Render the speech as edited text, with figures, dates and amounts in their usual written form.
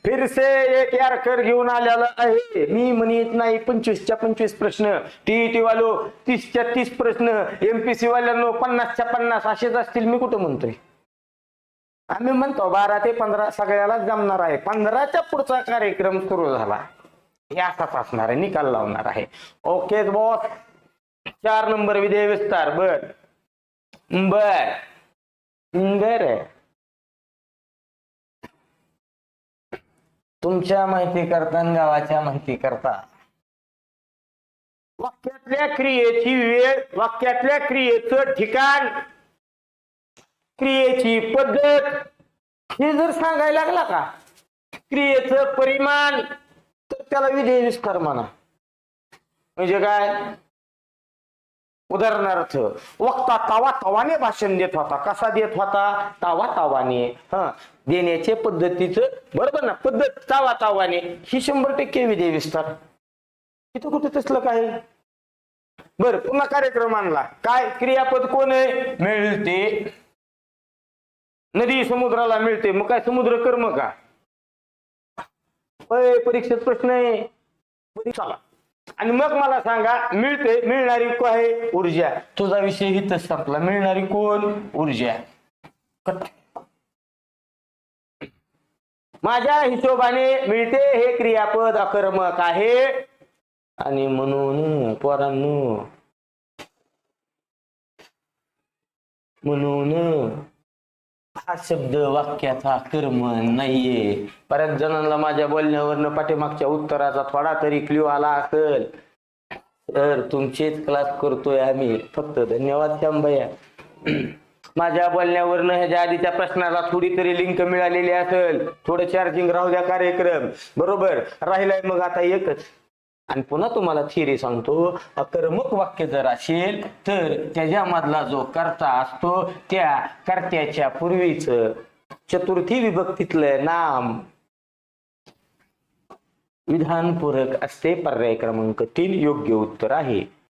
फिर से एक यारकर घेऊन आलेला आहे. मी म्हणत नाही 25च्या 25 प्रश्न, टीईटी वालो 30च्या 30 प्रश्न, एमपीसी वाल्यांनो 50च्या 50 असेच असतील. मी कुठं म्हणतोय? आम्ही म्हणतो 12 ते 15 सगळ्याला जमणार आहे. 15च्या पुढचा कार्यक्रम सुरू झाला, हे असाच असणार आहे, निकाल लावणार आहे. Okay boss. 4 नंबर विधेय विस्तार. बर बर बर तुमच्या माहिती करता आणि गावाच्या माहिती करता वाक्यातल्या क्रियेची वेळ, वाक्यातल्या क्रियेचं ठिकाण, क्रियेची पद्धत हे जर सांगायला लागला का, क्रियेचं परिमाण, तर त्याला विधेय विस्तार म्हणा. म्हणजे काय? उदाहरणार्थ, वक्ता तावा तावाने भाषण देत होता. कसा देत होता? तावा तावाने. देण्याचे पद्धतीचं बरोबर ना, पद्धत तावा तावाने, ही 100% विधेय विस्तार. इथं कुठे तसलं काय? बर, पुन्हा कार्यक्रम आणला. काय? क्रियापद कोण आहे? मिळते. नदी समुद्राला मिळते, मग काय समुद्र कर्म का? परीक्षेत प्रश्न आहे परीक्षाला. आणि मग मला सांगा, मिळते, मिळणारी को आहे ऊर्जा. तुझा विषय हितच संपला. मिळणारी कोण? ऊर्जा. माझ्या हिशोबाने मिळते हे क्रियापद अकर्मक आहे. आणि म्हणून पोरांनो, म्हणून हा शब्द वाक्याचा कर्म नाहीये. बऱ्याच जणांना माझ्या बोलण्यावरनं पाठीमागच्या उत्तराचा थोडा तरी क्ल्यू आला असेल. तर तुमचेच क्लास करतोय आम्ही. फक्त धन्यवाद श्यामभैया. माझ्या बोलण्यावरनं ह्याच्या आधीच्या प्रश्नाला थोडी तरी लिंक मिळालेली असेल. थोडं चार्जिंग राहू द्या कार्यक्रम. बरोबर राहिलाय मग आता एकच. आणि पुन्हा तुम्हाला थिअरी सांगतो, अकर्मक वाक्य जर असेल तर त्याच्यामधला जो कर्ता असतो त्या कर्त्याच्या पूर्वीच चतुर्थी विभक्तीतलं नाम विधानपूरक असते. पर्याय क्रमांक 3 योग्य उत्तर आहे.